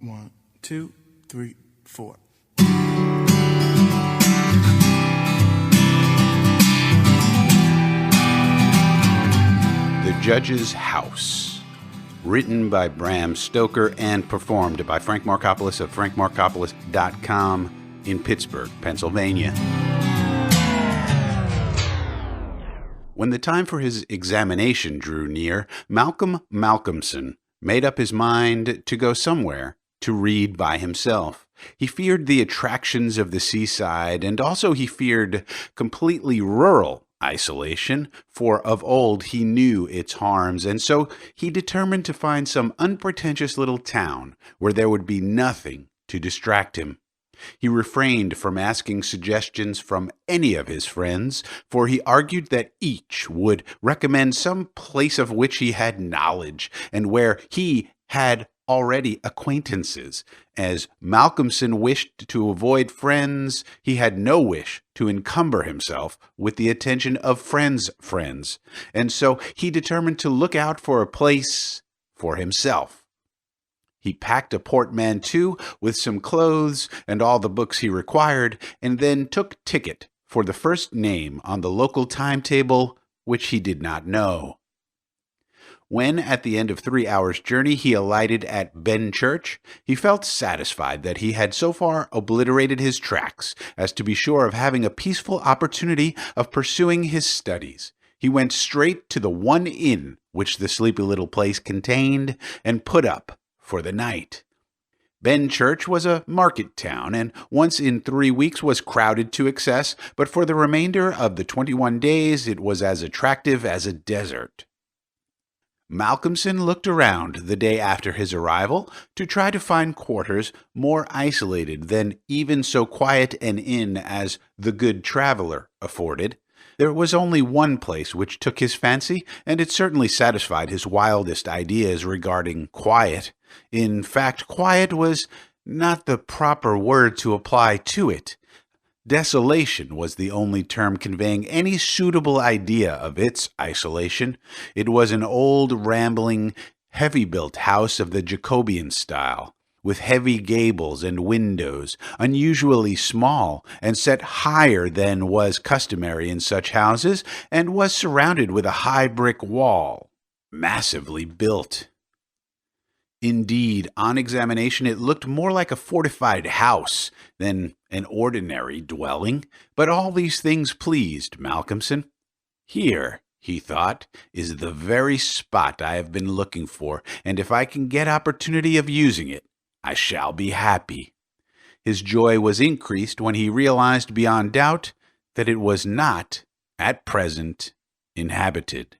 1, 2, 3, 4. The Judge's House, written by Bram Stoker and performed by Frank Marcopolos of frankmarcopolos.com in Pittsburgh, Pennsylvania. When the time for his examination drew near, Malcolm Malcolmson made up his mind to go somewhere to read by himself. He feared the attractions of the seaside, and also he feared completely rural isolation, for of old he knew its harms, and so he determined to find some unpretentious little town where there would be nothing to distract him. He refrained from asking suggestions from any of his friends, for he argued that each would recommend some place of which he had knowledge, and where he had already acquaintances. As Malcolmson wished to avoid friends, he had no wish to encumber himself with the attention of friends' friends, and so he determined to look out for a place for himself. He packed a portmanteau with some clothes and all the books he required, and then took ticket for the first name on the local timetable, which he did not know. When, at the end of 3 hours' journey, he alighted at Benchurch, he felt satisfied that he had so far obliterated his tracks as to be sure of having a peaceful opportunity of pursuing his studies. He went straight to the one inn which the sleepy little place contained, and put up for the night. Benchurch was a market town, and once in 3 weeks was crowded to excess, but for the remainder of the 21 days it was as attractive as a desert. Malcolmson looked around the day after his arrival to try to find quarters more isolated than even so quiet an inn as the Good Traveler afforded. There was only one place which took his fancy, and it certainly satisfied his wildest ideas regarding quiet. In fact, quiet was not the proper word to apply to it. Desolation was the only term conveying any suitable idea of its isolation. It was an old, rambling, heavy-built house of the Jacobean style, with heavy gables and windows, unusually small, and set higher than was customary in such houses, and was surrounded with a high brick wall, massively built. Indeed, on examination it looked more like a fortified house than an ordinary dwelling, but all these things pleased Malcolmson. Here, he thought, is the very spot I have been looking for, and if I can get opportunity of using it, I shall be happy. His joy was increased when he realized beyond doubt that it was not, at present, inhabited.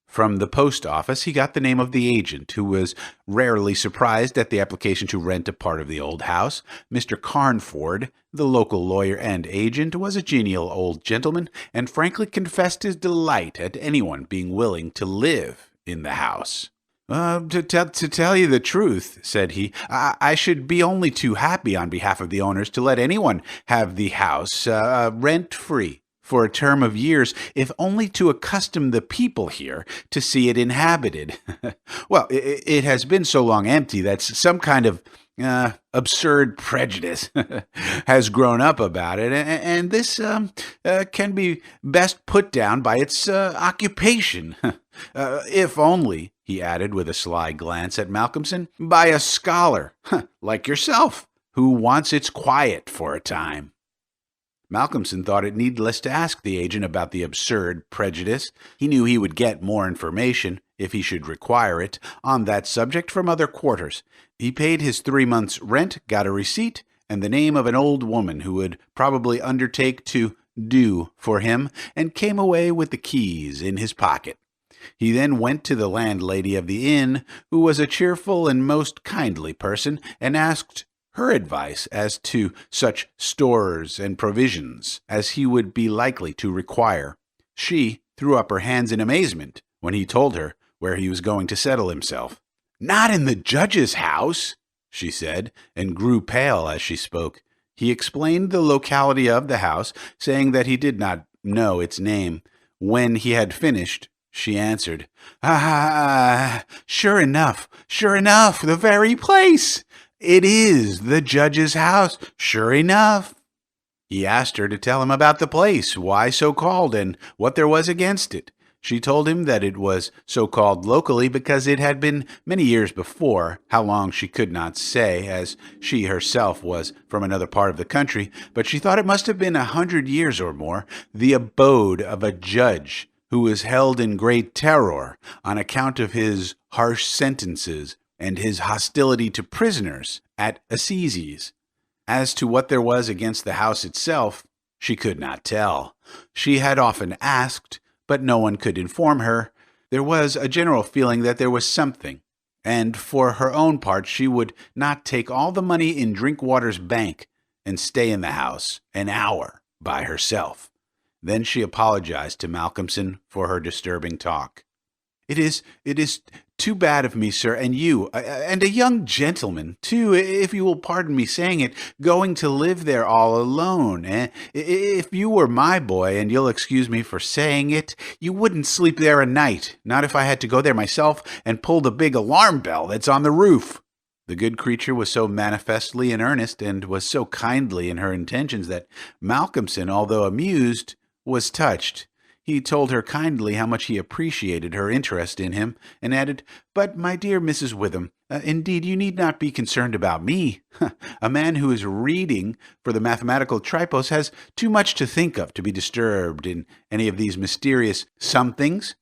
From the post office he got the name of the agent, who was rarely surprised at the application to rent a part of the old house. Mr. Carnford, the local lawyer and agent, was a genial old gentleman, and frankly confessed his delight at anyone being willing to live in the house. To tell you the truth," said he, I should be only too happy on behalf of the owners to let anyone have the house rent-free for a term of years, if only to accustom the people here to see it inhabited. Well, it has been so long empty that some kind of absurd prejudice has grown up about it, and this can be best put down by its occupation, if only, he added with a sly glance at Malcolmson, by a scholar like yourself, who wants its quiet for a time. Malcolmson thought it needless to ask the agent about the absurd prejudice. He knew he would get more information, if he should require it, on that subject from other quarters. He paid his 3 months' rent, got a receipt, and the name of an old woman who would probably undertake to do for him, and came away with the keys in his pocket. He then went to the landlady of the inn, who was a cheerful and most kindly person, and asked her advice as to such stores and provisions as he would be likely to require. She threw up her hands in amazement when he told her where he was going to settle himself. "Not in the judge's house," she said, and grew pale as she spoke. He explained the locality of the house, saying that he did not know its name. When he had finished, She answered, sure enough, the very place. It is the judge's house, sure enough. He asked her to tell him about the place, why so called, and what there was against it. She told him that it was so called locally because it had been many years before, how long she could not say, as she herself was from another part of the country, but she thought it must have been 100 years or more, the abode of a judge who was held in great terror on account of his harsh sentences and his hostility to prisoners at assizes. As to what there was against the house itself, she could not tell. She had often asked, but no one could inform her. There was a general feeling that there was something, and for her own part she would not take all the money in Drinkwater's bank and stay in the house an hour by herself. Then she apologized to Malcolmson for her disturbing talk. It is too bad of me, sir, and you, and a young gentleman, too, if you will pardon me saying it, going to live there all alone. If you were my boy, and you'll excuse me for saying it, you wouldn't sleep there a night, not if I had to go there myself and pull the big alarm bell that's on the roof. The good creature was so manifestly in earnest and was so kindly in her intentions that Malcolmson, although amused, was touched. He told her kindly how much he appreciated her interest in him, and added, "But, my dear Mrs. Witham, indeed you need not be concerned about me. A man who is reading for the mathematical tripos has too much to think of to be disturbed in any of these mysterious somethings,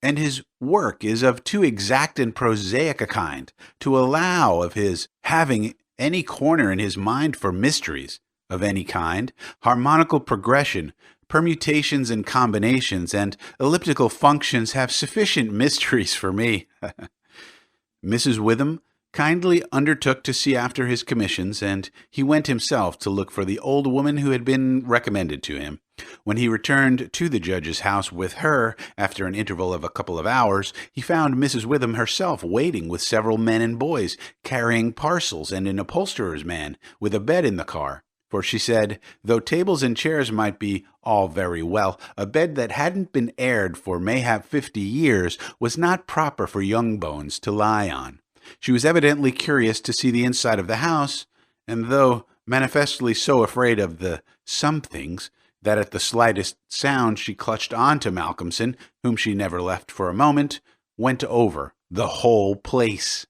and his work is of too exact and prosaic a kind to allow of his having any corner in his mind for mysteries of any kind, harmonical progression, permutations and combinations, and elliptical functions have sufficient mysteries for me." Mrs. Witham kindly undertook to see after his commissions, and he went himself to look for the old woman who had been recommended to him. When he returned to the judge's house with her, after an interval of a couple of hours, he found Mrs. Witham herself waiting with several men and boys, carrying parcels, and an upholsterer's man with a bed in the car. For she said, though tables and chairs might be all very well, a bed that hadn't been aired for mayhap 50 years was not proper for young bones to lie on. She was evidently curious to see the inside of the house, and though manifestly so afraid of the somethings that at the slightest sound she clutched on to Malcolmson, whom she never left for a moment, went over the whole place.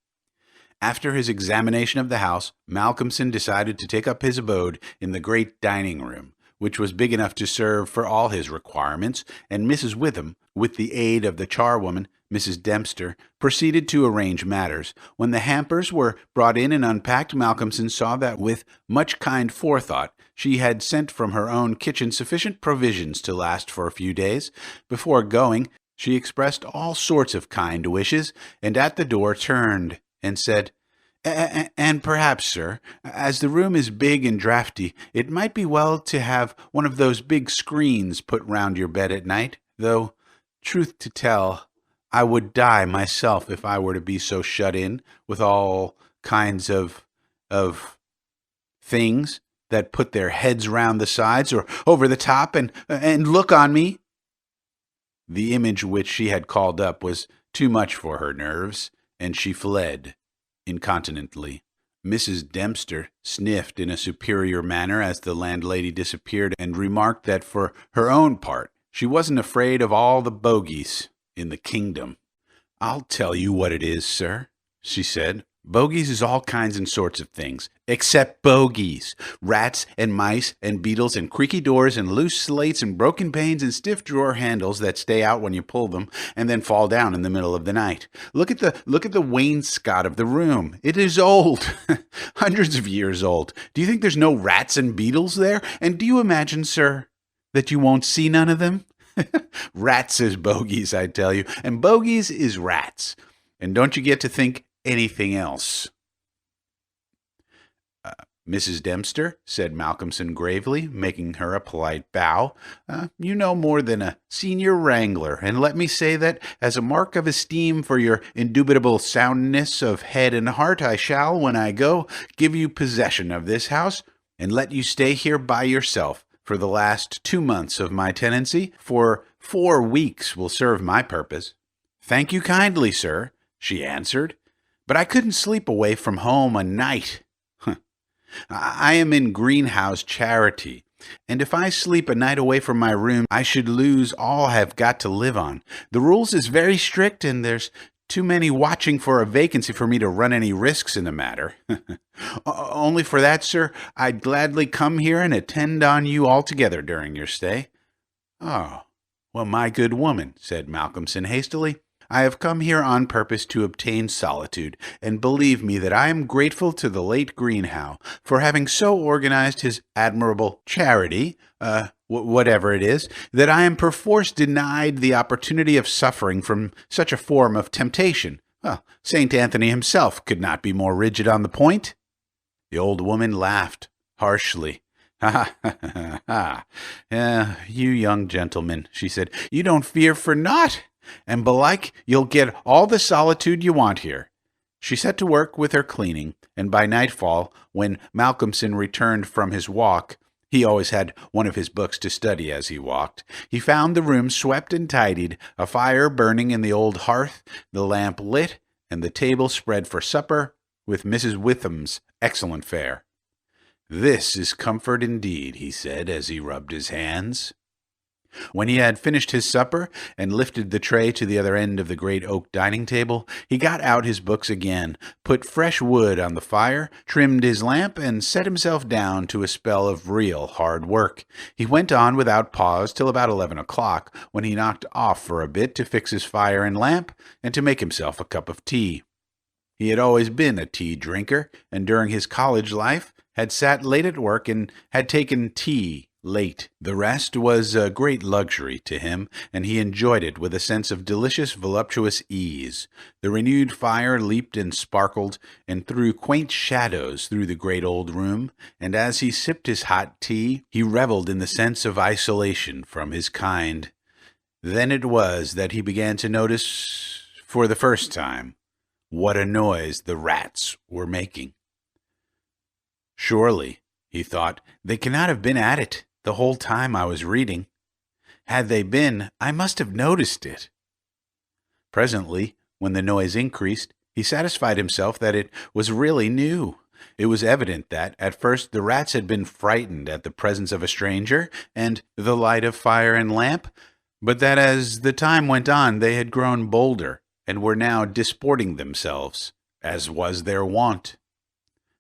After his examination of the house, Malcolmson decided to take up his abode in the great dining room, which was big enough to serve for all his requirements, and Mrs. Witham, with the aid of the charwoman, Mrs. Dempster, proceeded to arrange matters. When the hampers were brought in and unpacked, Malcolmson saw that with much kind forethought she had sent from her own kitchen sufficient provisions to last for a few days. Before going, she expressed all sorts of kind wishes, and at the door turned and said, "And perhaps, sir, as the room is big and draughty, it might be well to have one of those big screens put round your bed at night, though, truth to tell, I would die myself if I were to be so shut in with all kinds of things that put their heads round the sides or over the top and look on me." The image which she had called up was too much for her nerves, and she fled incontinently. Mrs. Dempster sniffed in a superior manner as the landlady disappeared, and remarked that for her own part she wasn't afraid of all the bogies in the kingdom. "I'll tell you what it is, sir," she said. "Bogies is all kinds and sorts of things, except bogies. Rats and mice and beetles and creaky doors and loose slates and broken panes and stiff drawer handles that stay out when you pull them and then fall down in the middle of the night. Look at the wainscot of the room. It is old, hundreds of years old. Do you think there's no rats and beetles there? And do you imagine, sir, that you won't see none of them? Rats is bogies, I tell you, and bogies is rats. And don't you get to think anything else." "Mrs. Dempster," said Malcolmson gravely, making her a polite bow, "you know more than a senior wrangler, and let me say that, as a mark of esteem for your indubitable soundness of head and heart, I shall, when I go, give you possession of this house, and let you stay here by yourself for the last 2 months of my tenancy, for 4 weeks will serve my purpose." "Thank you kindly, sir," she answered, "but I couldn't sleep away from home a night. I am in greenhouse charity, and if I sleep a night away from my room, I should lose all I've got to live on. The rules is very strict, and there's too many watching for a vacancy for me to run any risks in the matter. Only for that, sir, I'd gladly come here and attend on you altogether during your stay." "Oh, well, my good woman," said Malcolmson hastily, "I have come here on purpose to obtain solitude, and believe me that I am grateful to the late Greenhow for having so organized his admirable charity, whatever it is, that I am perforce denied the opportunity of suffering from such a form of temptation. Well, St. Anthony himself could not be more rigid on the point." The old woman laughed harshly. "Ha, ha, ha, ha. You young gentlemen," she said, "you don't fear for naught, and belike you'll get all the solitude you want here." She set to work with her cleaning, and by nightfall, when Malcolmson returned from his walk, he always had one of his books to study as he walked, he found the room swept and tidied, a fire burning in the old hearth, the lamp lit, and the table spread for supper, with Mrs. Witham's excellent fare. "This is comfort indeed," he said as he rubbed his hands. When he had finished his supper and lifted the tray to the other end of the great oak dining table, he got out his books again, put fresh wood on the fire, trimmed his lamp, and set himself down to a spell of real hard work. He went on without pause till about 11 o'clock, when he knocked off for a bit to fix his fire and lamp, and to make himself a cup of tea. He had always been a tea drinker, and during his college life had sat late at work and had taken tea late. The rest was a great luxury to him, and he enjoyed it with a sense of delicious, voluptuous ease. The renewed fire leaped and sparkled, and threw quaint shadows through the great old room, and as he sipped his hot tea, he revelled in the sense of isolation from his kind. Then it was that he began to notice, for the first time, what a noise the rats were making. "Surely," he thought, "they cannot have been at it the whole time I was reading. Had they been, I must have noticed it." Presently, when the noise increased, he satisfied himself that it was really new. It was evident that, at first, the rats had been frightened at the presence of a stranger and the light of fire and lamp, but that as the time went on they had grown bolder, and were now disporting themselves, as was their wont.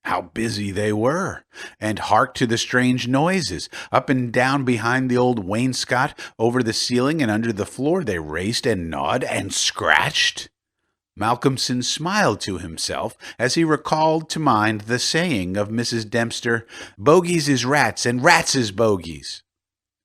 How busy they were! And hark to the strange noises! Up and down behind the old wainscot, over the ceiling and under the floor, they raced and gnawed and scratched. Malcolmson smiled to himself as he recalled to mind the saying of Mrs. Dempster, "Bogies is rats, and rats is bogies."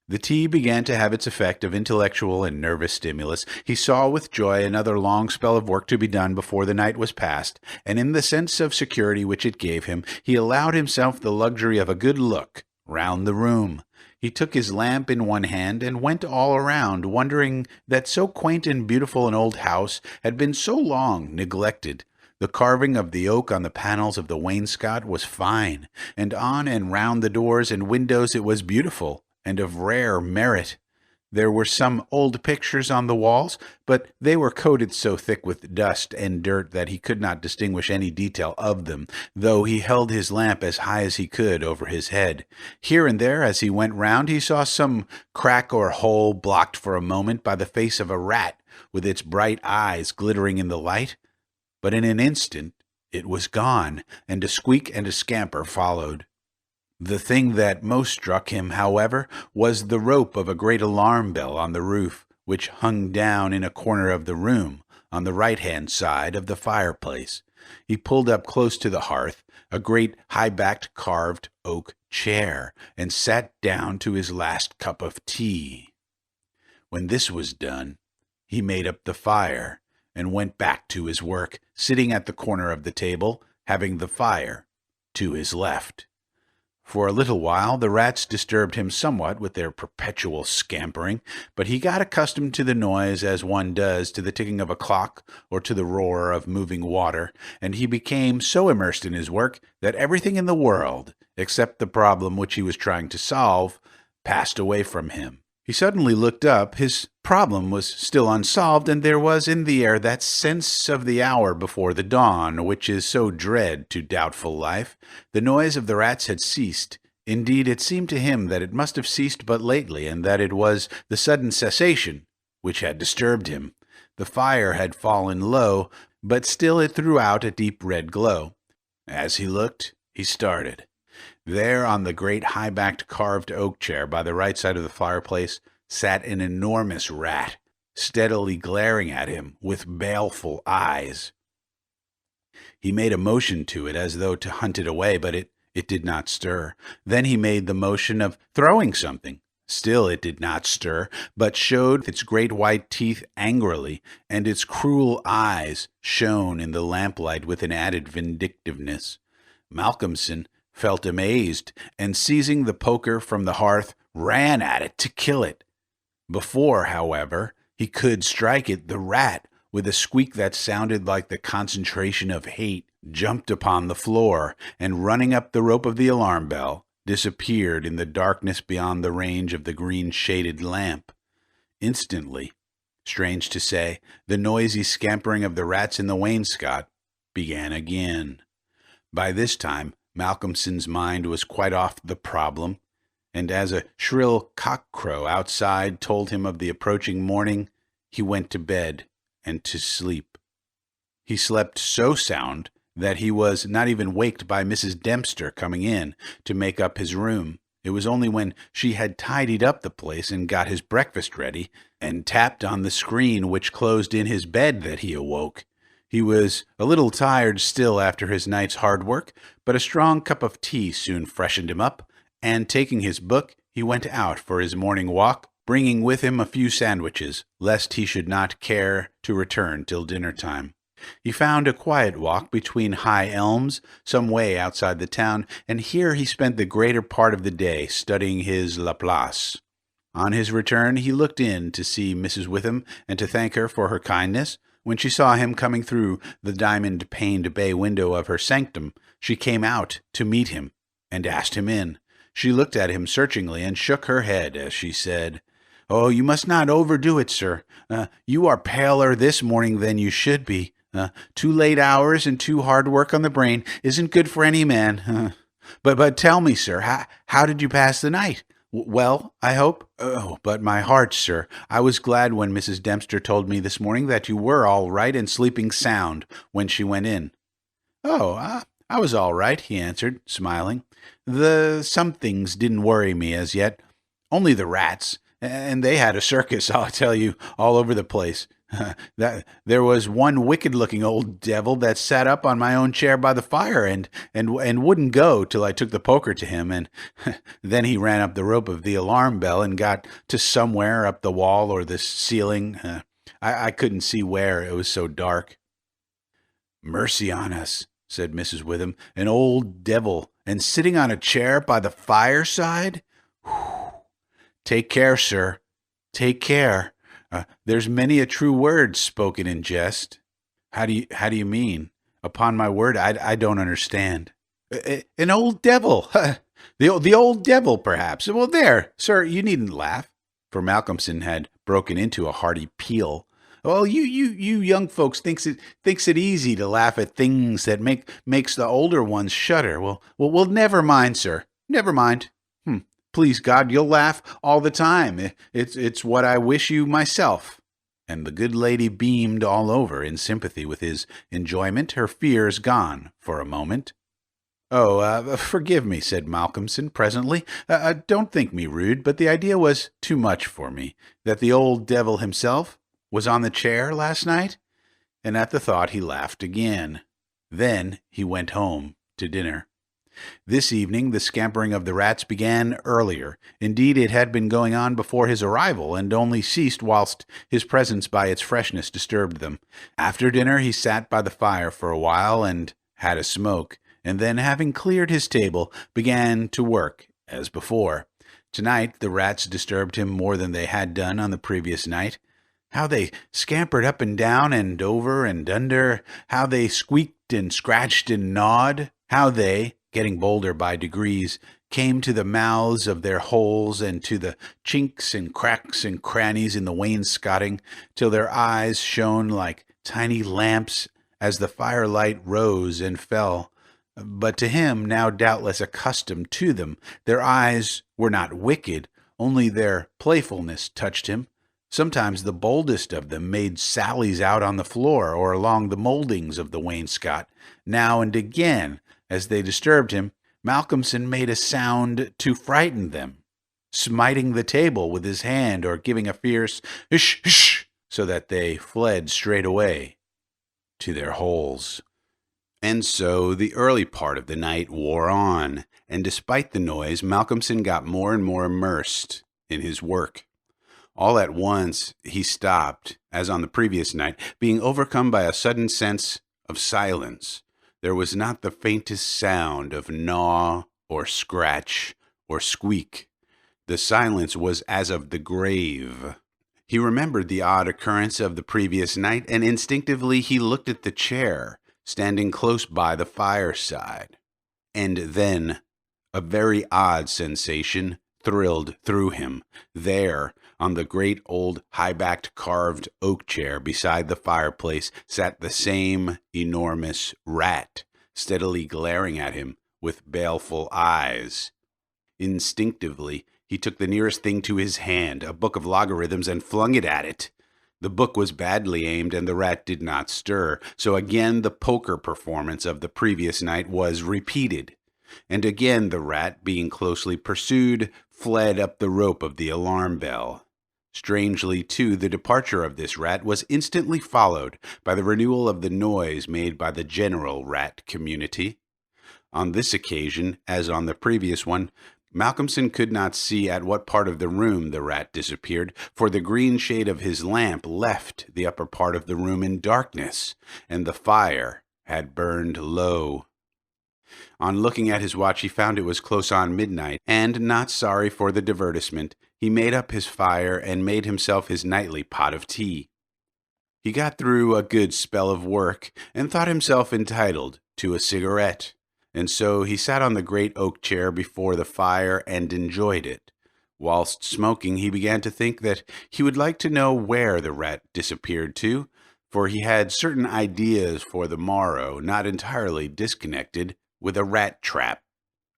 The tea began to have its effect of intellectual and nervous stimulus. He saw with joy another long spell of work to be done before the night was past, and in the sense of security which it gave him, he allowed himself the luxury of a good look round the room. He took his lamp in one hand and went all around, wondering that so quaint and beautiful an old house had been so long neglected. The carving of the oak on the panels of the wainscot was fine, and on and round the doors and windows it was beautiful, and of rare merit. There were some old pictures on the walls, but they were coated so thick with dust and dirt that he could not distinguish any detail of them, though he held his lamp as high as he could over his head. Here and there, as he went round, he saw some crack or hole blocked for a moment by the face of a rat, with its bright eyes glittering in the light, but in an instant it was gone, and a squeak and a scamper followed. The thing that most struck him, however, was the rope of a great alarm bell on the roof, which hung down in a corner of the room, on the right-hand side of the fireplace. He pulled up close to the hearth a great high-backed carved oak chair, and sat down to his last cup of tea. When this was done, he made up the fire, and went back to his work, sitting at the corner of the table, having the fire to his left. For a little while the rats disturbed him somewhat with their perpetual scampering, but he got accustomed to the noise as one does to the ticking of a clock or to the roar of moving water, and he became so immersed in his work that everything in the world, except the problem which he was trying to solve, passed away from him. He suddenly looked up. His problem was still unsolved, and there was in the air that sense of the hour before the dawn, which is so dread to doubtful life. The noise of the rats had ceased. Indeed, it seemed to him that it must have ceased but lately, and that it was the sudden cessation which had disturbed him. The fire had fallen low, but still it threw out a deep red glow. As he looked, he started. There, on the great high-backed carved oak chair by the right side of the fireplace, sat an enormous rat, steadily glaring at him with baleful eyes. He made a motion to it as though to hunt it away, but it did not stir. Then he made the motion of throwing something. Still it did not stir, but showed its great white teeth angrily, and its cruel eyes shone in the lamplight with an added vindictiveness. Malcolmson felt amazed, and seizing the poker from the hearth, ran at it to kill it. Before, however, he could strike it, the rat, with a squeak that sounded like the concentration of hate, jumped upon the floor, and running up the rope of the alarm bell, disappeared in the darkness beyond the range of the green-shaded lamp. Instantly, strange to say, the noisy scampering of the rats in the wainscot began again. By this time, Malcolmson's mind was quite off the problem, and as a shrill cock-crow outside told him of the approaching morning, he went to bed and to sleep. He slept so sound that he was not even waked by Mrs. Dempster coming in to make up his room. It was only when she had tidied up the place and got his breakfast ready and tapped on the screen which closed in his bed that he awoke. He was a little tired still after his night's hard work, but a strong cup of tea soon freshened him up, and taking his book, he went out for his morning walk, bringing with him a few sandwiches, lest he should not care to return till dinner-time. He found a quiet walk between high elms, some way outside the town, and here he spent the greater part of the day studying his Laplace. On his return, he looked in to see Mrs. Witham and to thank her for her kindness. When she saw him coming through the diamond-paned bay window of her sanctum, she came out to meet him and asked him in. She looked at him searchingly and shook her head as she said, "Oh, you must not overdo it, sir. You are paler this morning than you should be. Too late hours and too hard work on the brain isn't good for any man. But tell me, sir, how did you pass the night? Well, I hope? Oh, but my heart, sir, I was glad when Mrs. Dempster told me this morning that you were all right and sleeping sound when she went in." "Oh, I was all right," he answered, smiling. Some things didn't worry me as yet. Only the rats, and they had a circus, I'll tell you, all over the place. There was one wicked-looking old devil that sat up on my own chair by the fire and wouldn't go till I took the poker to him, and then he ran up the rope of the alarm bell and got to somewhere up the wall or the ceiling. I couldn't see where, it was so dark." "Mercy on us," said Mrs. Witham, "an old devil, and sitting on a chair by the fireside? Whew. Take care, sir, take care. There's many a true word spoken in jest." How do you mean? Upon my word, I don't understand." An old devil. The old devil, perhaps. Well, there, sir, you needn't laugh." For Malcolmson had broken into a hearty peal. "Well, you young folks thinks it easy to laugh at things that makes the older ones shudder. Well, never mind, sir. Never mind. Please God, you'll laugh all the time. It's what I wish you myself." And the good lady beamed all over in sympathy with his enjoyment, her fears gone for a moment. "Oh, forgive me," said Malcolmson presently. "Don't think me rude, but the idea was too much for me, that the old devil himself was on the chair last night." And at the thought he laughed again. Then he went home to dinner. This evening the scampering of the rats began earlier. Indeed, it had been going on before his arrival, and only ceased whilst his presence by its freshness disturbed them. After dinner he sat by the fire for a while and had a smoke, and then, having cleared his table, began to work as before. Tonight the rats disturbed him more than they had done on the previous night. How they scampered up and down and over and under, how they squeaked and scratched and gnawed, how they, getting bolder by degrees, came to the mouths of their holes and to the chinks and cracks and crannies in the wainscoting, till their eyes shone like tiny lamps as the firelight rose and fell. But to him, now doubtless accustomed to them, their eyes were not wicked, only their playfulness touched him. Sometimes the boldest of them made sallies out on the floor or along the moldings of the wainscot. Now and again, as they disturbed him, Malcolmson made a sound to frighten them, smiting the table with his hand or giving a fierce "Hish, hish," so that they fled straight away to their holes. And so the early part of the night wore on, and despite the noise, Malcolmson got more and more immersed in his work. All at once he stopped, as on the previous night, being overcome by a sudden sense of silence. There was not the faintest sound of gnaw or scratch or squeak. The silence was as of the grave. He remembered the odd occurrence of the previous night, and instinctively he looked at the chair, standing close by the fireside. And then a very odd sensation thrilled through him. There, on the great old high-backed carved oak chair beside the fireplace, sat the same enormous rat, steadily glaring at him with baleful eyes. Instinctively, he took the nearest thing to his hand, a book of logarithms, and flung it at it. The book was badly aimed, and the rat did not stir, so again the poker performance of the previous night was repeated. And again the rat, being closely pursued, fled up the rope of the alarm bell. Strangely, too, the departure of this rat was instantly followed by the renewal of the noise made by the general rat community. On this occasion, as on the previous one, Malcolmson could not see at what part of the room the rat disappeared, for the green shade of his lamp left the upper part of the room in darkness, and the fire had burned low. On looking at his watch, he found it was close on midnight, and, not sorry for the divertisement, he made up his fire and made himself his nightly pot of tea. He got through a good spell of work, and thought himself entitled to a cigarette, and so he sat on the great oak chair before the fire and enjoyed it. Whilst smoking, he began to think that he would like to know where the rat disappeared to, for he had certain ideas for the morrow, not entirely disconnected with a rat trap.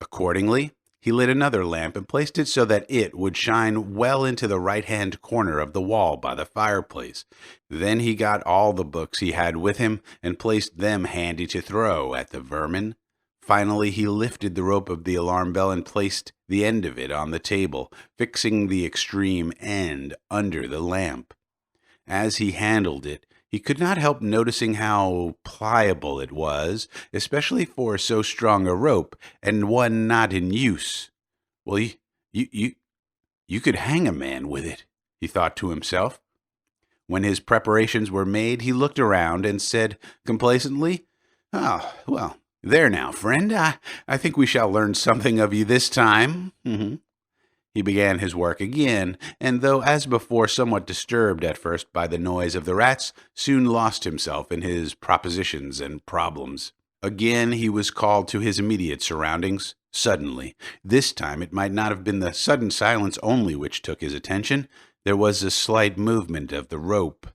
Accordingly, he lit another lamp and placed it so that it would shine well into the right-hand corner of the wall by the fireplace. Then he got all the books he had with him and placed them handy to throw at the vermin. Finally, he lifted the rope of the alarm bell and placed the end of it on the table, fixing the extreme end under the lamp. As he handled it, he could not help noticing how pliable it was, especially for so strong a rope, and one not in use. Well, you could hang a man with it, he thought to himself. When his preparations were made, he looked around and said complacently, "Ah, well, there now, friend, I think we shall learn something of you this time." He began his work again, and though, as before, somewhat disturbed at first by the noise of the rats, soon lost himself in his propositions and problems. Again he was called to his immediate surroundings, suddenly. This time it might not have been the sudden silence only which took his attention. There was a slight movement of the rope,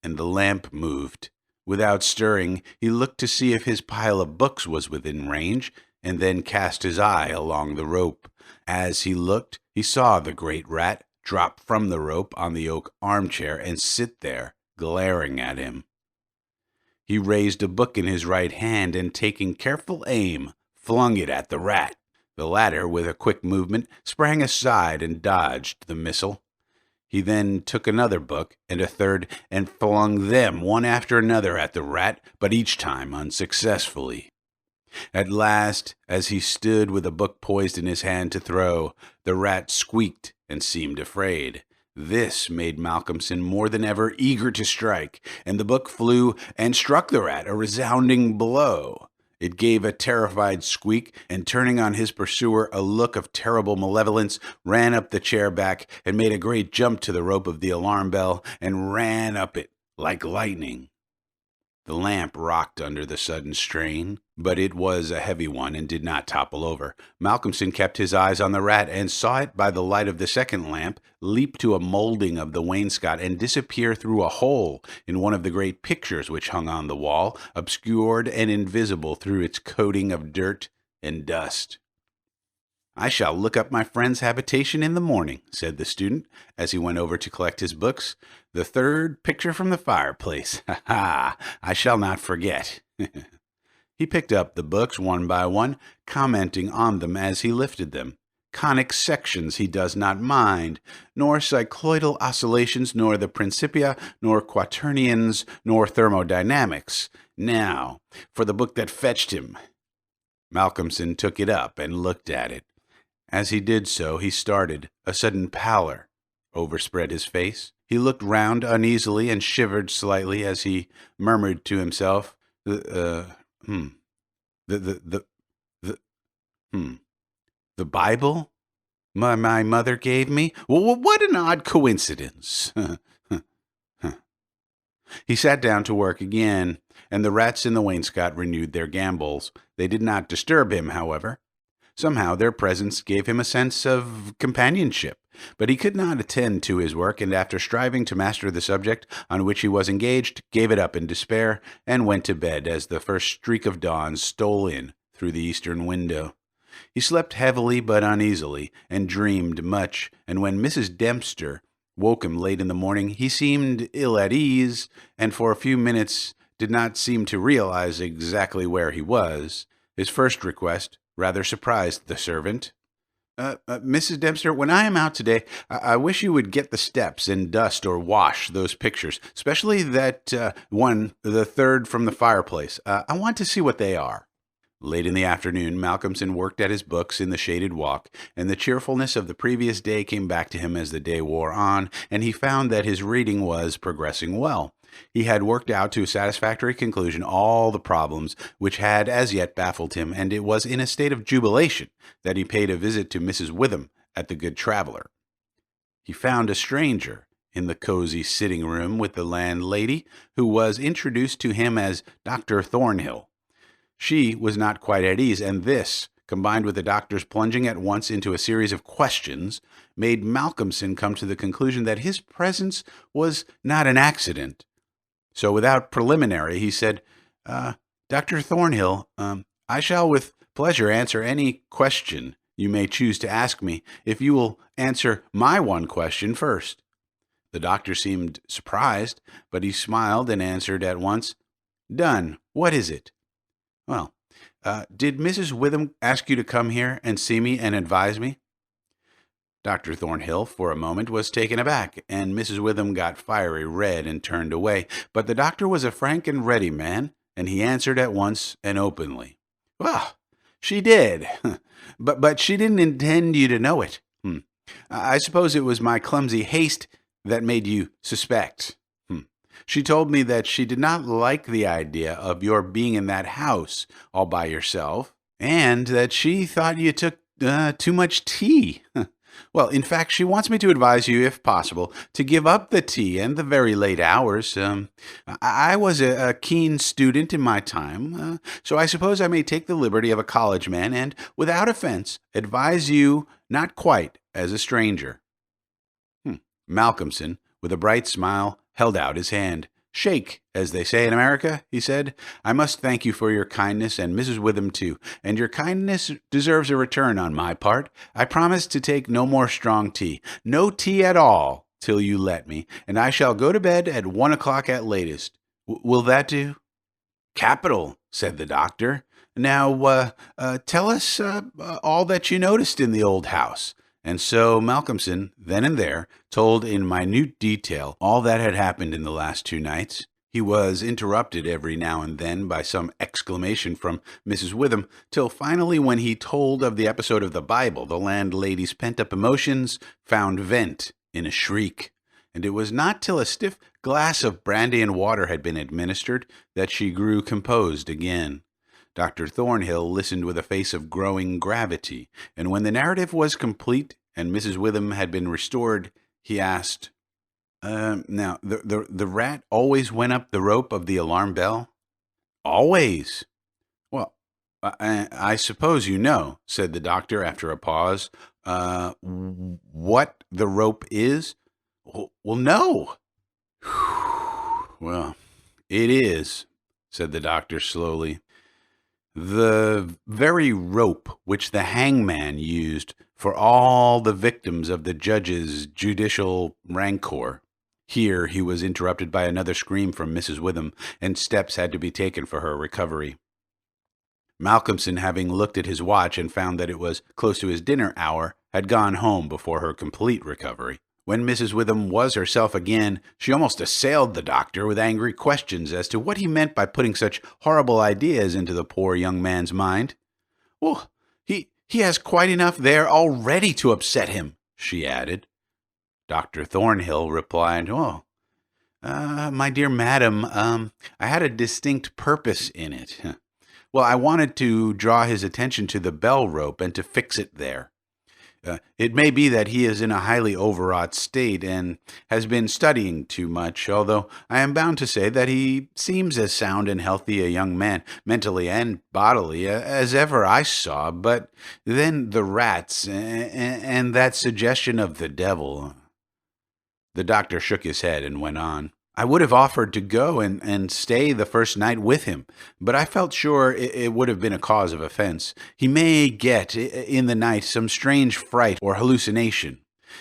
and the lamp moved. Without stirring, he looked to see if his pile of books was within range, and then cast his eye along the rope. As he looked, he saw the great rat drop from the rope on the oak armchair and sit there, glaring at him. He raised a book in his right hand and, taking careful aim, flung it at the rat. The latter, with a quick movement, sprang aside and dodged the missile. He then took another book and a third and flung them one after another at the rat, but each time unsuccessfully. At last, as he stood with a book poised in his hand to throw, the rat squeaked and seemed afraid. This made Malcolmson more than ever eager to strike, and the book flew and struck the rat a resounding blow. It gave a terrified squeak, and turning on his pursuer a look of terrible malevolence, ran up the chair back and made a great jump to the rope of the alarm bell and ran up it like lightning. The lamp rocked under the sudden strain, but it was a heavy one and did not topple over. Malcolmson kept his eyes on the rat and saw it by the light of the second lamp leap to a molding of the wainscot and disappear through a hole in one of the great pictures which hung on the wall, obscured and invisible through its coating of dirt and dust. "I shall look up my friend's habitation in the morning," said the student, as he went over to collect his books. "The third picture from the fireplace. Ha ha! I shall not forget." He picked up the books one by one, commenting on them as he lifted them. Conic sections he does not mind, nor cycloidal oscillations, nor the Principia, nor quaternions, nor thermodynamics. Now, for the book that fetched him. Malcolmson took it up and looked at it. As he did so, he started. A sudden pallor overspread his face. He looked round uneasily and shivered slightly as he murmured to himself, The Bible my mother gave me? What an odd coincidence." He sat down to work again, and the rats in the wainscot renewed their gambols. They did not disturb him, however. Somehow their presence gave him a sense of companionship, but he could not attend to his work, and after striving to master the subject on which he was engaged, gave it up in despair, and went to bed as the first streak of dawn stole in through the eastern window. He slept heavily but uneasily, and dreamed much, and when Mrs. Dempster woke him late in the morning, he seemed ill at ease, and for a few minutes did not seem to realize exactly where he was. His first request rather surprised the servant. Mrs. Dempster, when I am out today, I wish you would get the steps and dust or wash those pictures, especially that one, the third from the fireplace. I want to see what they are." Late in the afternoon, Malcolmson worked at his books in the shaded walk, and the cheerfulness of the previous day came back to him as the day wore on, and he found that his reading was progressing well. He had worked out to a satisfactory conclusion all the problems which had as yet baffled him, and it was in a state of jubilation that he paid a visit to Mrs. Witham at the Good Traveller. He found a stranger in the cozy sitting-room with the landlady, who was introduced to him as Dr. Thornhill. She was not quite at ease, and this, combined with the doctor's plunging at once into a series of questions, made Malcolmson come to the conclusion that his presence was not an accident. So without preliminary, he said, "Dr. Thornhill, I shall with pleasure answer any question you may choose to ask me, if you will answer my one question first." The doctor seemed surprised, but he smiled and answered at once, "Done. What is it?" "Well, did Mrs. Witham ask you to come here and see me and advise me?" Dr. Thornhill, for a moment, was taken aback, and Mrs. Witham got fiery red and turned away. But the doctor was a frank and ready man, and he answered at once and openly. "Well, she did, but she didn't intend you to know it. I suppose it was my clumsy haste that made you suspect. She told me that she did not like the idea of your being in that house all by yourself, and that she thought you took too much tea. Well, in fact, she wants me to advise you, if possible, to give up the tea and the very late hours. I was a keen student in my time, so I suppose I may take the liberty of a college man and, without offense, advise you not quite as a stranger." Malcolmson, with a bright smile, held out his hand. "Shake, as they say in America," he said. "I must thank you for your kindness, and Mrs. Witham too, and your kindness deserves a return on my part. I promise to take no more strong tea, no tea at all, till you let me, and I shall go to bed at 1 o'clock at latest. Will that do?" "Capital," said the doctor. "Now, tell us all that you noticed in the old house." And so Malcolmson, then and there, told in minute detail all that had happened in the last 2 nights. He was interrupted every now and then by some exclamation from Mrs. Witham, till finally, when he told of the episode of the Bible, the landlady's pent-up emotions found vent in a shriek, and it was not till a stiff glass of brandy and water had been administered that she grew composed again. Dr. Thornhill listened with a face of growing gravity, and when the narrative was complete and Mrs. Witham had been restored, he asked, "Now, the rat always went up the rope of the alarm bell?" Always. Well, I suppose you know, said the doctor after a pause, what the rope is? Well, no. Well, it is, said the doctor slowly. The very rope which the hangman used for all the victims of the judge's judicial rancor. Here he was interrupted by another scream from Mrs. Witham, and steps had to be taken for her recovery. Malcolmson, having looked at his watch and found that it was close to his dinner hour, had gone home before her complete recovery. When Mrs. Witham was herself again, she almost assailed the doctor with angry questions as to what he meant by putting such horrible ideas into the poor young man's mind. "Well, he has quite enough there already to upset him," she added. Dr. Thornhill replied, my dear madam, I had a distinct purpose in it. Well, I wanted to draw his attention to the bell rope and to fix it there. It may be that he is in a highly overwrought state and has been studying too much, although I am bound to say that he seems as sound and healthy a young man, mentally and bodily, as ever I saw. But then the rats and that suggestion of the devil. The doctor shook his head and went on. I would have offered to go and stay the first night with him, but I felt sure it would have been a cause of offense. He may get, in the night, some strange fright or hallucination.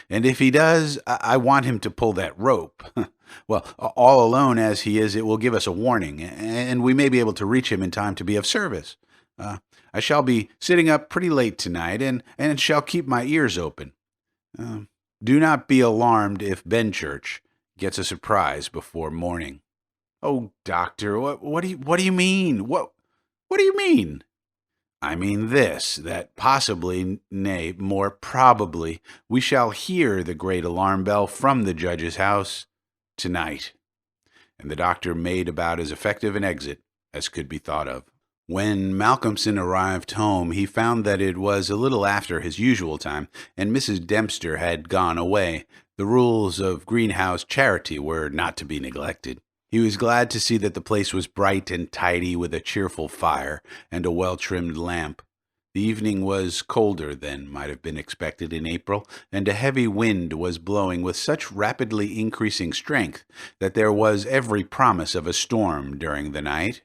And if he does, I want him to pull that rope. Well, all alone as he is, it will give us a warning, and we may be able to reach him in time to be of service. I shall be sitting up pretty late tonight, and shall keep my ears open. Do not be alarmed if Benchurch gets a surprise before morning. Oh, doctor, what do you mean? What do you mean? I mean this, that possibly, nay, more probably, we shall hear the great alarm bell from the judge's house tonight. And the doctor made about as effective an exit as could be thought of. When Malcolmson arrived home, he found that it was a little after his usual time, and Mrs. Dempster had gone away. The rules of greenhouse charity were not to be neglected. He was glad to see that the place was bright and tidy, with a cheerful fire and a well-trimmed lamp. The evening was colder than might have been expected in April, and a heavy wind was blowing with such rapidly increasing strength that there was every promise of a storm during the night.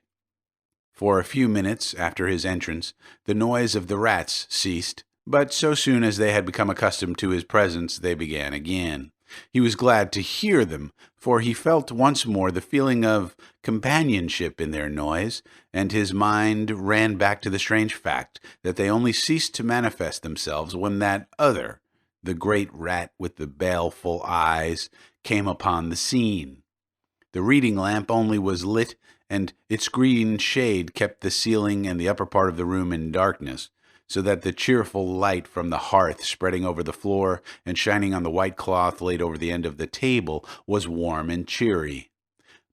For a few minutes after his entrance, the noise of the rats ceased, but so soon as they had become accustomed to his presence, they began again. He was glad to hear them, for he felt once more the feeling of companionship in their noise, and his mind ran back to the strange fact that they only ceased to manifest themselves when that other, the great rat with the baleful eyes, came upon the scene. The reading lamp only was lit, and its green shade kept the ceiling and the upper part of the room in darkness, so that the cheerful light from the hearth spreading over the floor and shining on the white cloth laid over the end of the table was warm and cheery.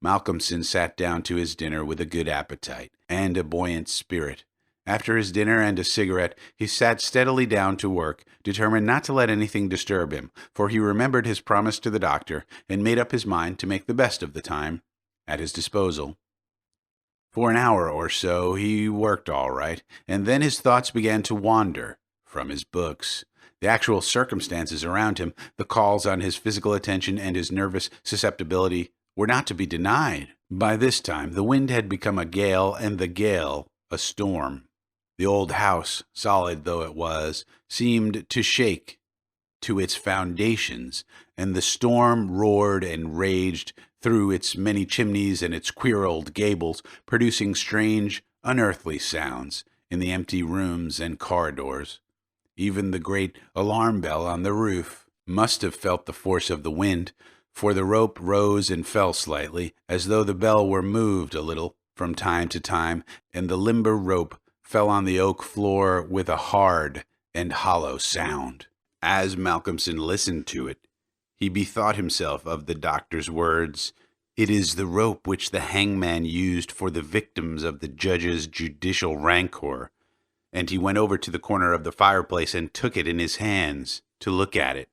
Malcolmson sat down to his dinner with a good appetite and a buoyant spirit. After his dinner and a cigarette, he sat steadily down to work, determined not to let anything disturb him, for he remembered his promise to the doctor and made up his mind to make the best of the time at his disposal. For an hour or so he worked all right, and then his thoughts began to wander from his books. The actual circumstances around him, the calls on his physical attention and his nervous susceptibility, were not to be denied. By this time the wind had become a gale, and the gale a storm. The old house, solid though it was, seemed to shake to its foundations, and the storm roared and raged through its many chimneys and its queer old gables, producing strange, unearthly sounds in the empty rooms and corridors. Even the great alarm bell on the roof must have felt the force of the wind, for the rope rose and fell slightly, as though the bell were moved a little from time to time, and the limber rope fell on the oak floor with a hard and hollow sound. As Malcolmson listened to it, he bethought himself of the doctor's words, "It is the rope which the hangman used for the victims of the judge's judicial rancor," and he went over to the corner of the fireplace and took it in his hands to look at it.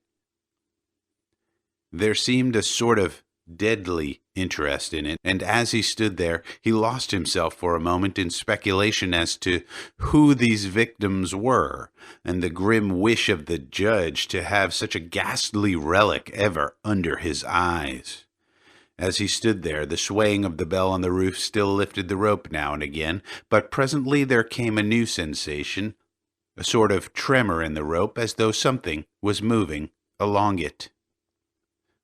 There seemed a sort of deadly interest in it, and as he stood there, he lost himself for a moment in speculation as to who these victims were, and the grim wish of the judge to have such a ghastly relic ever under his eyes. As he stood there, the swaying of the bell on the roof still lifted the rope now and again, but presently there came a new sensation, a sort of tremor in the rope, as though something was moving along it.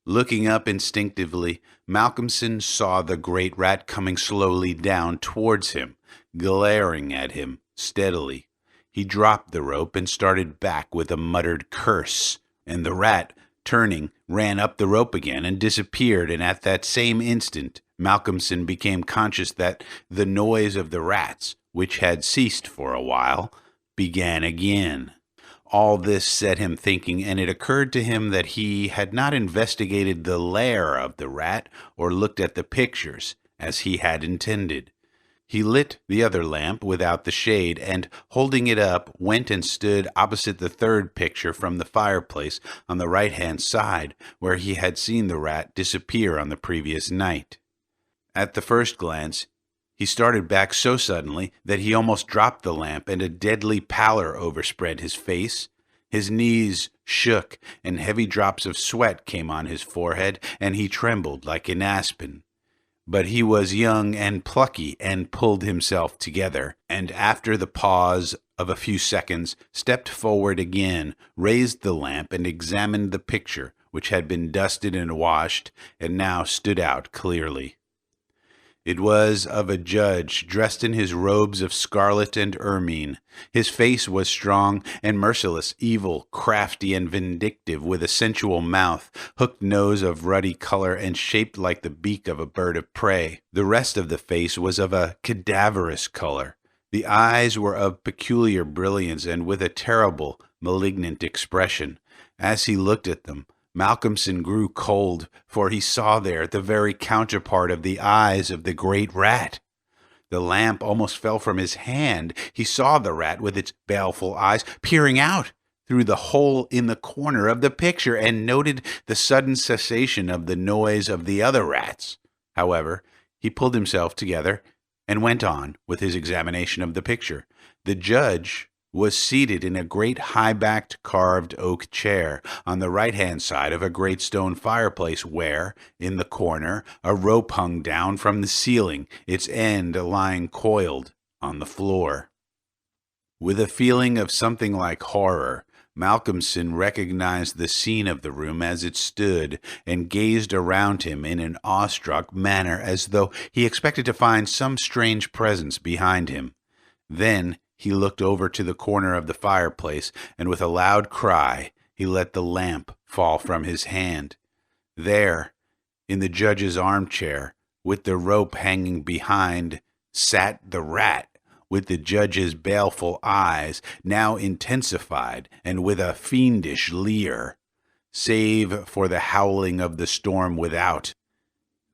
Looking up instinctively, Malcolmson saw the great rat coming slowly down towards him, glaring at him steadily. He dropped the rope and started back with a muttered curse, and the rat, turning, ran up the rope again and disappeared, and at that same instant Malcolmson became conscious that the noise of the rats, which had ceased for a while, began again. All this set him thinking, and it occurred to him that he had not investigated the lair of the rat or looked at the pictures, as he had intended. He lit the other lamp without the shade, and, holding it up, went and stood opposite the third picture from the fireplace on the right-hand side, where he had seen the rat disappear on the previous night. At the first glance, he started back so suddenly that he almost dropped the lamp, and a deadly pallor overspread his face. His knees shook, and heavy drops of sweat came on his forehead, and he trembled like an aspen. But he was young and plucky, and pulled himself together, and after the pause of a few seconds, stepped forward again, raised the lamp, and examined the picture, which had been dusted and washed, and now stood out clearly. It was of a judge dressed in his robes of scarlet and ermine. His face was strong and merciless, evil, crafty, and vindictive, with a sensual mouth, hooked nose of ruddy color, and shaped like the beak of a bird of prey. The rest of the face was of a cadaverous color. The eyes were of peculiar brilliance and with a terrible, malignant expression. As he looked at them, Malcolmson grew cold, for he saw there the very counterpart of the eyes of the great rat. The lamp almost fell from his hand. He saw the rat with its baleful eyes peering out through the hole in the corner of the picture, and noted the sudden cessation of the noise of the other rats. However, he pulled himself together and went on with his examination of the picture. The judge was seated in a great high-backed carved oak chair on the right-hand side of a great stone fireplace where, in the corner, a rope hung down from the ceiling, its end lying coiled on the floor. With a feeling of something like horror, Malcolmson recognized the scene of the room as it stood, and gazed around him in an awestruck manner, as though he expected to find some strange presence behind him. Then he looked over to the corner of the fireplace, and with a loud cry, he let the lamp fall from his hand. There, in the judge's armchair, with the rope hanging behind, sat the rat, with the judge's baleful eyes, now intensified, and with a fiendish leer. Save for the howling of the storm without,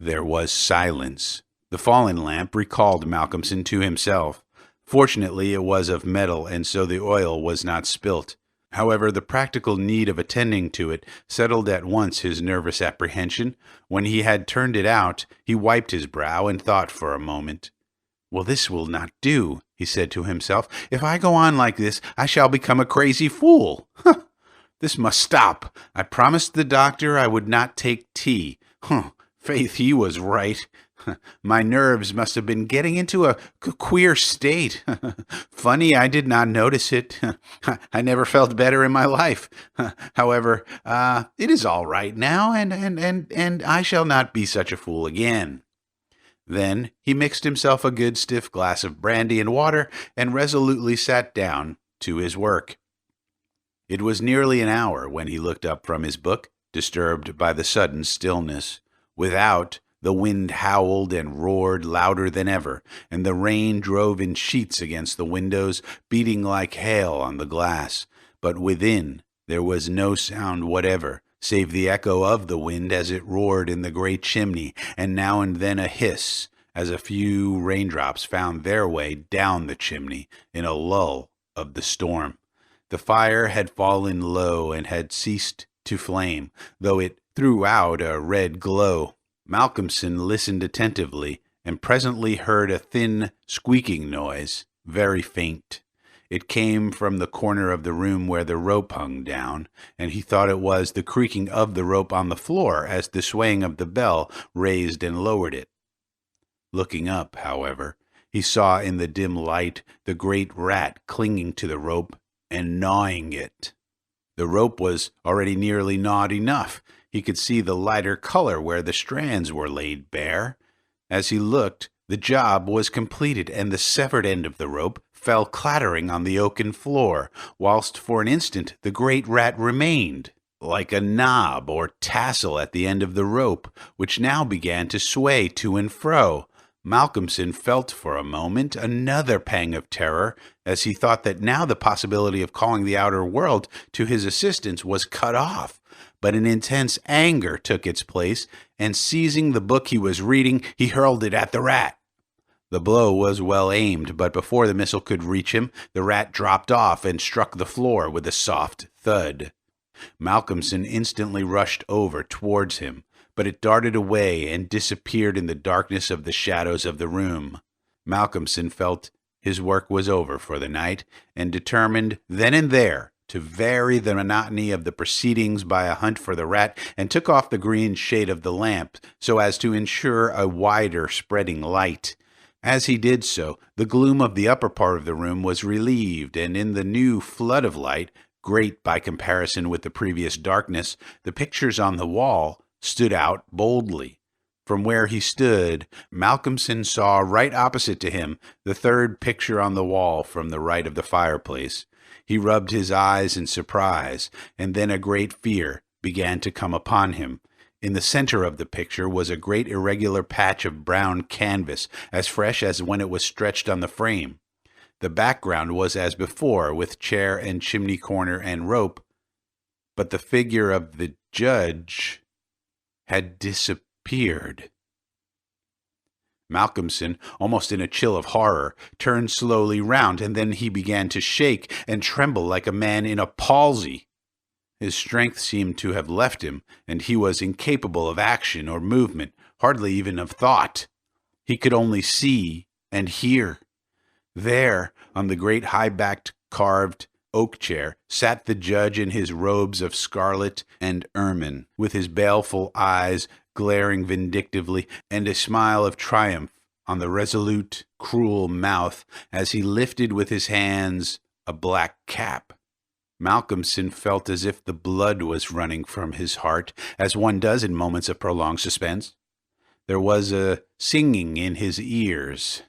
there was silence. The fallen lamp recalled Malcolmson to himself. Fortunately, it was of metal, and so the oil was not spilt. However, the practical need of attending to it settled at once his nervous apprehension. When he had turned it out, he wiped his brow and thought for a moment. "Well, this will not do," he said to himself. "If I go on like this, I shall become a crazy fool. This must stop. I promised the doctor I would not take tea. Faith, he was right. My nerves must have been getting into a queer state. Funny I did not notice it. I never felt better in my life. However, it is all right now, and I shall not be such a fool again." Then he mixed himself a good stiff glass of brandy and water, and resolutely sat down to his work. It was nearly an hour when he looked up from his book, disturbed by the sudden stillness. Without, the wind howled and roared louder than ever, and the rain drove in sheets against the windows, beating like hail on the glass. But within there was no sound whatever, save the echo of the wind as it roared in the great chimney, and now and then a hiss, as a few raindrops found their way down the chimney in a lull of the storm. The fire had fallen low and had ceased to flame, though it threw out a red glow. Malcolmson listened attentively and presently heard a thin, squeaking noise, very faint. It came from the corner of the room where the rope hung down, and he thought it was the creaking of the rope on the floor as the swaying of the bell raised and lowered it. Looking up, however, he saw in the dim light the great rat clinging to the rope and gnawing it. The rope was already nearly gnawed enough. He could see the lighter color where the strands were laid bare. As he looked, the job was completed, and the severed end of the rope fell clattering on the oaken floor, whilst for an instant the great rat remained, like a knob or tassel at the end of the rope, which now began to sway to and fro. Malcolmson felt for a moment another pang of terror, as he thought that now the possibility of calling the outer world to his assistance was cut off. But an intense anger took its place, and seizing the book he was reading, he hurled it at the rat. The blow was well aimed, but before the missile could reach him, the rat dropped off and struck the floor with a soft thud. Malcolmson instantly rushed over towards him, but it darted away and disappeared in the darkness of the shadows of the room. Malcolmson felt his work was over for the night, and determined then and there to vary the monotony of the proceedings by a hunt for the rat, and took off the green shade of the lamp so as to ensure a wider spreading light. As he did so, the gloom of the upper part of the room was relieved, and in the new flood of light, great by comparison with the previous darkness, the pictures on the wall stood out boldly. From where he stood, Malcolmson saw right opposite to him the third picture on the wall from the right of the fireplace. He rubbed his eyes in surprise, and then a great fear began to come upon him. In the center of the picture was a great irregular patch of brown canvas, as fresh as when it was stretched on the frame. The background was as before, with chair and chimney corner and rope, but the figure of the judge had disappeared. Malcolmson, almost in a chill of horror, turned slowly round, and then he began to shake and tremble like a man in a palsy. His strength seemed to have left him, and he was incapable of action or movement, hardly even of thought. He could only see and hear. There, on the great high-backed carved oak chair, sat the judge in his robes of scarlet and ermine, with his baleful eyes glaring vindictively, and a smile of triumph on the resolute, cruel mouth as he lifted with his hands a black cap. Malcolmson felt as if the blood was running from his heart, as one does in moments of prolonged suspense. There was a singing in his ears.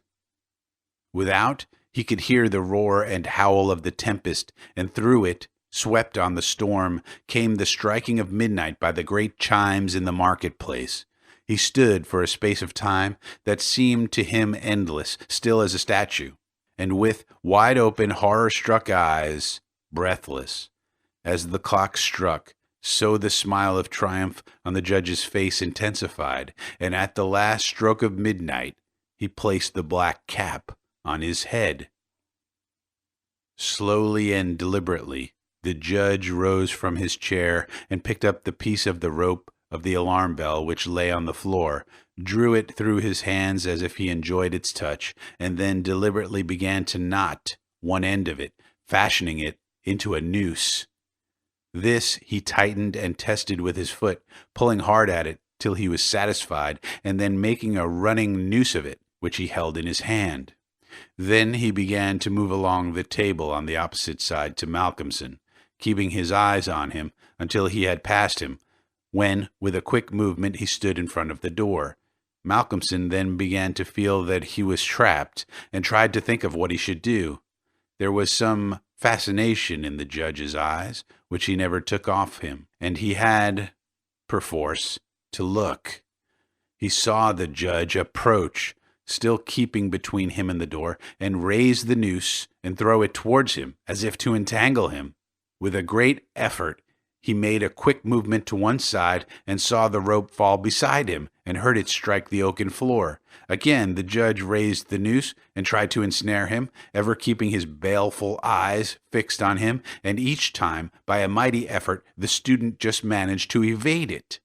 Without, he could hear the roar and howl of the tempest, and through it, swept on the storm, came the striking of midnight by the great chimes in the marketplace. He stood for a space of time that seemed to him endless, still as a statue, and with wide-open, horror-struck eyes, breathless. As the clock struck, so the smile of triumph on the judge's face intensified, and at the last stroke of midnight, he placed the black cap on his head. Slowly and deliberately, the judge rose from his chair and picked up the piece of the rope of the alarm bell which lay on the floor, drew it through his hands as if he enjoyed its touch, and then deliberately began to knot one end of it, fashioning it into a noose. This he tightened and tested with his foot, pulling hard at it till he was satisfied, and then making a running noose of it, which he held in his hand. Then he began to move along the table on the opposite side to Malcolmson, keeping his eyes on him until he had passed him, when, with a quick movement, he stood in front of the door. Malcolmson then began to feel that he was trapped, and tried to think of what he should do. There was some fascination in the judge's eyes, which he never took off him, and he had, perforce, to look. He saw the judge approach, still keeping between him and the door, and raise the noose and throw it towards him, as if to entangle him. With a great effort, he made a quick movement to one side and saw the rope fall beside him and heard it strike the oaken floor. Again, the judge raised the noose and tried to ensnare him, ever keeping his baleful eyes fixed on him, and each time, by a mighty effort, the student just managed to evade it.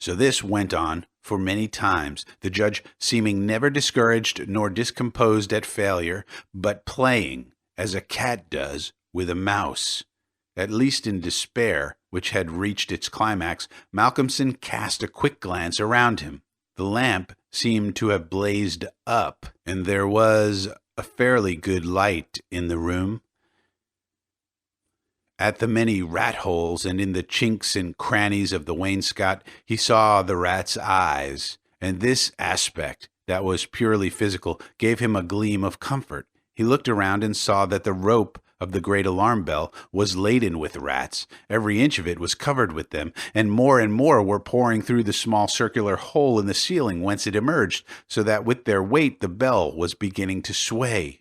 So this went on for many times, the judge seeming never discouraged nor discomposed at failure, but playing, as a cat does, with a mouse. At least in despair, which had reached its climax, Malcolmson cast a quick glance around him. The lamp seemed to have blazed up, and there was a fairly good light in the room. At the many rat holes and in the chinks and crannies of the wainscot, he saw the rat's eyes, and this aspect, that was purely physical, gave him a gleam of comfort. He looked around and saw that the rope of the great alarm bell was laden with rats. Every inch of it was covered with them, and more were pouring through the small circular hole in the ceiling whence it emerged, so that with their weight the bell was beginning to sway.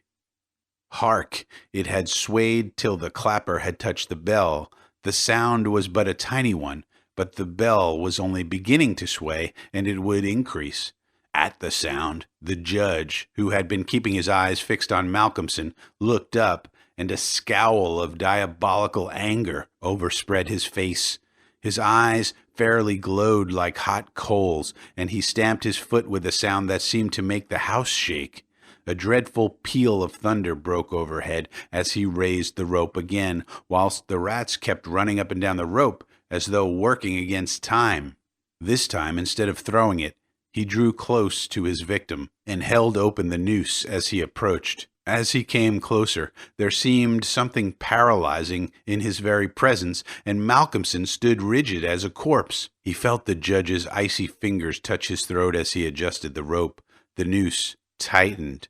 Hark! It had swayed till the clapper had touched the bell. The sound was but a tiny one, but the bell was only beginning to sway, and it would increase. At the sound, the judge, who had been keeping his eyes fixed on Malcolmson, looked up, and a scowl of diabolical anger overspread his face. His eyes fairly glowed like hot coals, and he stamped his foot with a sound that seemed to make the house shake. A dreadful peal of thunder broke overhead as he raised the rope again, whilst the rats kept running up and down the rope as though working against time. This time, instead of throwing it, he drew close to his victim and held open the noose as he approached. As he came closer, there seemed something paralyzing in his very presence, and Malcolmson stood rigid as a corpse. He felt the judge's icy fingers touch his throat as he adjusted the rope. The noose tightened.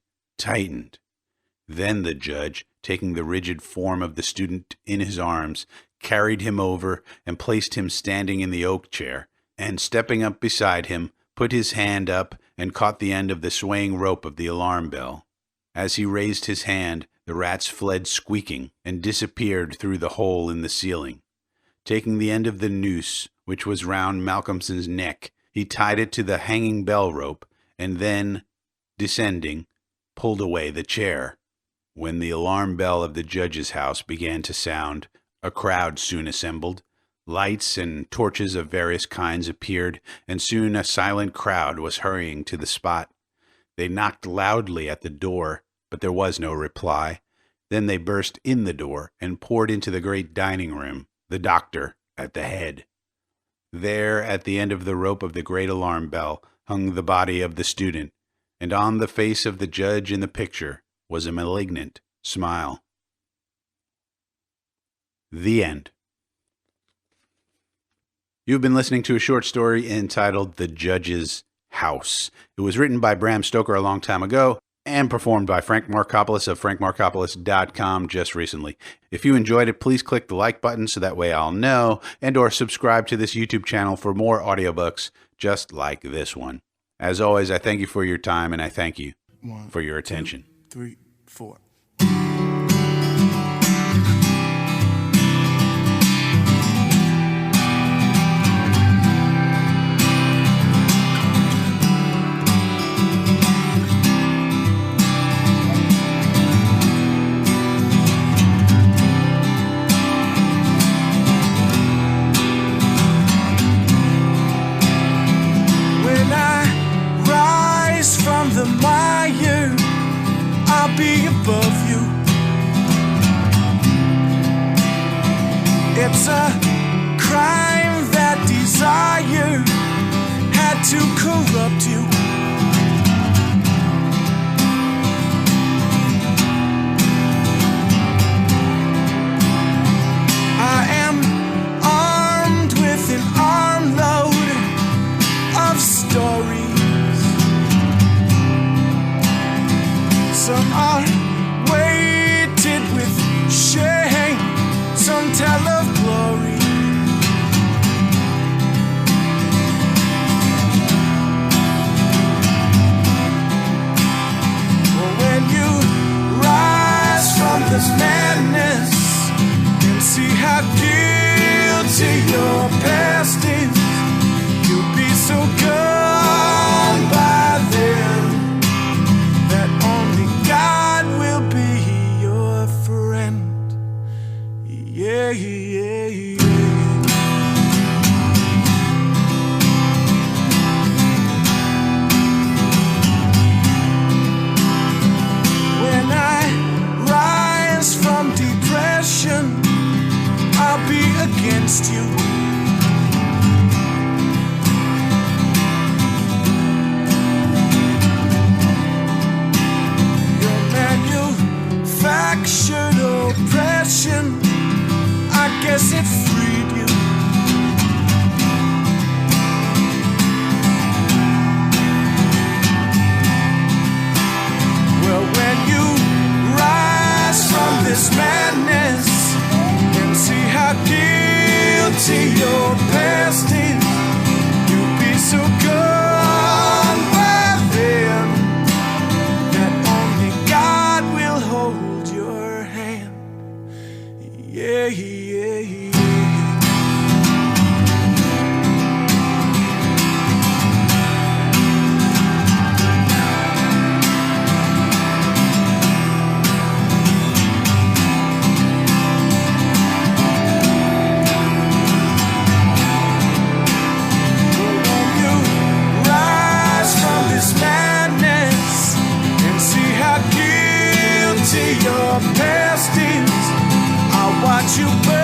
Then the judge, taking the rigid form of the student in his arms, carried him over and placed him standing in the oak chair, and stepping up beside him, put his hand up and caught the end of the swaying rope of the alarm bell. As he raised his hand, the rats fled squeaking and disappeared through the hole in the ceiling. Taking the end of the noose, which was round Malcolmson's neck, he tied it to the hanging bell rope, and then, descending, pulled away the chair. When the alarm bell of the judge's house began to sound, a crowd soon assembled. Lights and torches of various kinds appeared, and soon a silent crowd was hurrying to the spot. They knocked loudly at the door, but there was no reply. Then they burst in the door and poured into the great dining room, the doctor at the head. There, at the end of the rope of the great alarm bell, hung the body of the student, and on the face of the judge in the picture was a malignant smile. The end. You've been listening to a short story entitled The Judge's House. It was written by Bram Stoker a long time ago and performed by Frank Marcopolos of frankmarcopolos.com just recently. If you enjoyed it, please click the like button so that way I'll know, and or subscribe to this YouTube channel for more audiobooks just like this one. As always, I thank you for your time, and I thank you for your attention. 2, 3, 4. The mire, I'll be above you. It's a crime that desire had to corrupt you. I am armed with an armload of stories. Some are weighted with shame, some tell of glory. When you rise from this madness and see how guilty your past is, you'll be so gone by then that only God will be your friend. Yeah, yeah, yeah. against you. Your manufactured oppression, I guess it freed you. Well, when you rise from this madness and see how guilty your past is, you'll be so gone by then that only God will hold your hand. Yeah, yeah, yeah. Your past is, I'll watch you burn.